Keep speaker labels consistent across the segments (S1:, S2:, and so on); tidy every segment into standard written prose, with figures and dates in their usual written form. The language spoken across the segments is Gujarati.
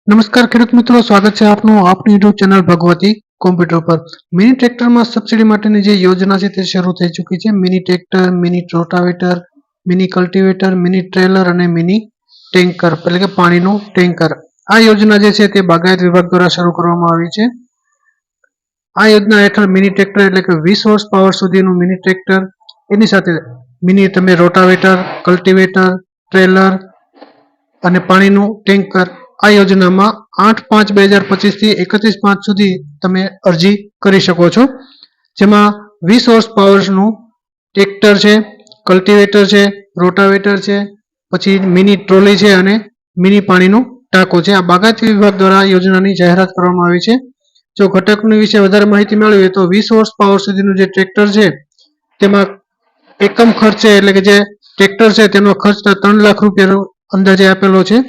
S1: નમસ્કાર ખેડૂત મિત્રો, સ્વાગત છે આપનું આપની યુટ્યુબ ચેનલ ભગવતી કોમ્પ્યુટર પર। મિની ટ્રેક્ટરમાં સબસિડી માટેની જે યોજના છે તે શરૂ થઈ ચૂકી છે। Mini tractor, mini rotavator, mini cultivator, mini trailer અને મિની ટેન્કર એટલે કે પાણીનું ટેન્કર। આ યોજના જે છે તે બાગાયત વિભાગ દ્વારા શરૂ કરવામાં આવી છે। આ યોજના હેઠળ મિની ટ્રેક્ટર એટલે કે 20 હોર્સ પાવર સુધીનું મિની ટ્રેક્ટર, એની સાથે મિની તમે રોટાવેટર, કલ્ટિવેટર, ટ્રેલર અને પાણીનું ટેન્કર આ યોજનામાં 8/5/2025 થી 31/5 સુધી તમે અરજી કરી શકો છો। જેમાં 20 હોર્સ પાવરનું ટ્રેક્ટર છે, કલ્ટિવેટર છે, રોટાવેટર છે, પછી મિની ટ્રોલી છે અને મિની પાણીનું ટાંકો છે। આ બાગાયત વિભાગ દ્વારા યોજનાની જાહેરાત કરવામાં આવી છે। જો ઘટકની વિશે વધારે માહિતી મેળવીએ તો 20 હોર્સ પાવર સુધીનું જે ટ્રેક્ટર છે તેમાં એકમ ખર્ચે એટલે કે જે ટ્રેક્ટર છે તેનો ખર્ચ 3 લાખ રૂપિયાનો અંદાજે આપેલો છે।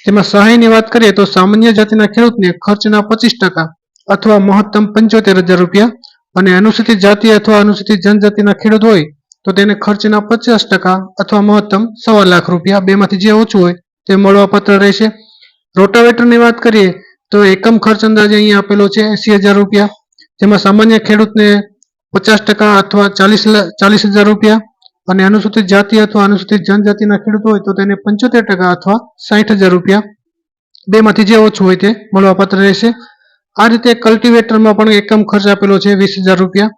S1: તેમાં સહાયની વાત કરીએ તો સામાન્ય જાતિના ખેડૂતને ખર્ચના 25% અથવા મહત્તમ 75,000 રૂપિયા અને અનુસૂચિત જાતિ અથવા અનુસૂચિત જનજાતિના ખેડૂત હોય તો તેને ખર્ચના 50% અથવા મહત્તમ 1.25 લાખ રૂપિયા, બેમાંથી જે ઓછું હોય તે મળવાપાત્ર રહેશે। રોટાવેટરની વાત કરીએ તો એકમ ખર્ચ અંદાજે અહીંયા આપેલો છે 80,000 રૂપિયા, જેમાં સામાન્ય ખેડૂતને 50% અથવા 40,000 રૂપિયા અને અનુસૂચિત જાતિ અથવા અનુસૂચિત જનજાતિના ખેડૂત હોય તો તેને 75% અથવા 60,000 રૂપિયા, બેમાંથી જે ઓછું હોય તે મળવાપાત્ર રહેશે। આ રીતે કલ્ટિવેટરમાં પણ એકમ ખર્ચ આપેલો છે 20,000 રૂપિયા,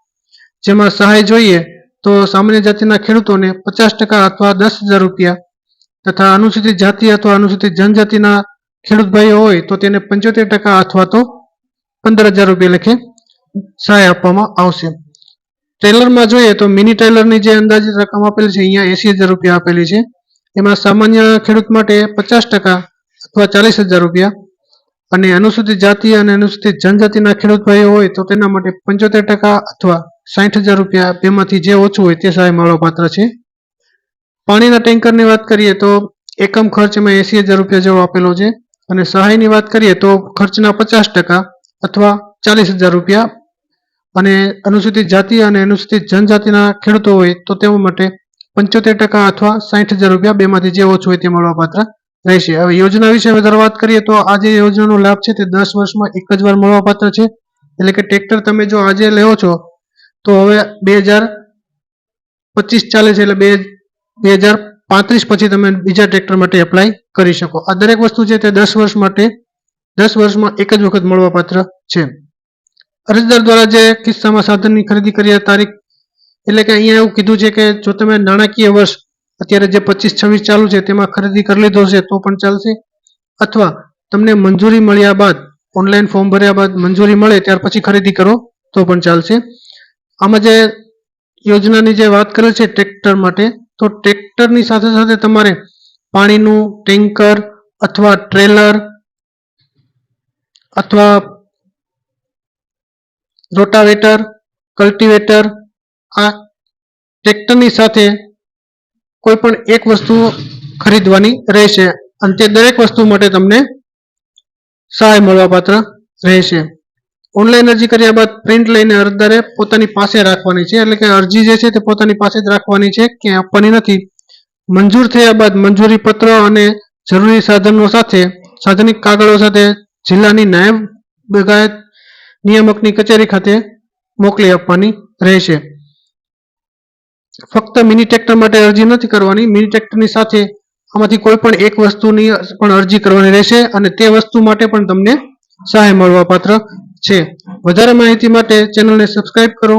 S1: જેમાં સહાય જોઈએ તો સામાન્ય જાતિના ખેડૂતોને 50% અથવા 10,000 રૂપિયા તથા અનુસૂચિત જાતિ અથવા અનુસૂચિત જનજાતિના ખેડૂત ભાઈઓ હોય તો તેને 75% અથવા તો 15,000 રૂપિયા લેખે સહાય આપવામાં આવશે। ટ્રેલરમાં જોઈએ તો મિની ટ્રેલરની જે અંદાજિત રકમ આપેલી છે અહીંયા 80,000 રૂપિયા આપેલી છે। એમાં સામાન્ય ખેડૂત માટે 50% અથવા 40,000 રૂપિયા અને અનુસૂચિત જાતિ અને અનુસૂચિત જનજાતિના ખેડૂત ભાઈઓ હોય તો તેના માટે 75% અથવા 60,000 રૂપિયા, બેમાંથી જે ઓછું હોય તે સહાય મળવાપાત્ર છે। પાણીના ટેન્કરની વાત કરીએ તો એકમ ખર્ચ એમાં 80,000 રૂપિયા જેવો આપેલો છે અને સહાયની વાત કરીએ તો ખર્ચના 50% અથવા 40,000 રૂપિયા અને અનુસૂચિત જાતિ અને અનુસૂચિત જનજાતિના ખેડૂતો હોય તો તેઓ માટે 75% અથવા 60,000 રૂપિયા, બેમાંથી જે ઓછું હોય તે મળવાપાત્ર રહેશે। હવે યોજના વિશે વધારે વાત કરીએ તો આ જે યોજનાનો લાભ છે તે 10 વર્ષમાં એક જ વાર મળવાપાત્ર છે। એટલે કે ટ્રેક્ટર તમે જો આજે લેવો છો તો હવે 2025 ચાલે છે એટલે 2035 પછી તમે બીજા ટ્રેક્ટર માટે એપ્લાય કરી શકો। આ દરેક વસ્તુ છે તે 10 વર્ષ માટે 10 વર્ષમાં એક જ વખત મળવાપાત્ર છે। અરજદાર દ્વારા જે કિસ્સામાં સાધનની ખરીદી કર્યા તારીખ એટલે કે અહીંયા એવું કીધું છે કે જો તમે નાણાકીય વર્ષ અત્યારે જે 25-26 ચાલુ છે તેમાં ખરીદી કરી લીધો છે તો પણ ચાલશે, અથવા તમને મંજૂરી મળ્યા બાદ ઓનલાઈન ફોર્મ ભર્યા બાદ મંજૂરી મળે ત્યાર પછી ખરીદી કરો તો પણ ચાલશે। આમાં જે યોજનાની જે વાત કરેલ છે ટ્રેક્ટર માટે, તો ટ્રેક્ટરની સાથે સાથે તમારે પાણીનું ટેન્કર અથવા ટ્રેલર અથવા રોટાવેટર, કલ્ટિવેટર, આ ટ્રેક્ટરની સાથે કોઈ પણ એક વસ્તુ ખરીદવાની રહેશે અને તે દરેક વસ્તુ માટે તમને સહાય મળવાપાત્ર રહેશે। ઓનલાઈન અરજી કર્યા બાદ પ્રિન્ટ લઈને અરજદારે પોતાની પાસે રાખવાની છે, એટલે કે અરજી જે છે તે પોતાની પાસે જ રાખવાની છે, કે આપવાની નથી। મંજૂર થયા બાદ મંજૂરી પત્ર અને જરૂરી સાધનો સાથે સાધનિક કાગળો સાથે જિલ્લાની નાયબ બાગાયત નિયામકની કચેરી ખાતે મોકલી આપવાની રહેશે। ફક્ત મિની ટ્રેક્ટર માટે અરજી નથી કરવાની, મિની ટ્રેક્ટરની સાથે આમાંથી કોઈ પણ એક વસ્તુની પણ અરજી કરવાની રહેશે અને તે વસ્તુ માટે પણ તમને સહાય મળવાપાત્ર છે। વધારે માહિતી માટે ચેનલને સબસ્ક્રાઇબ કરો।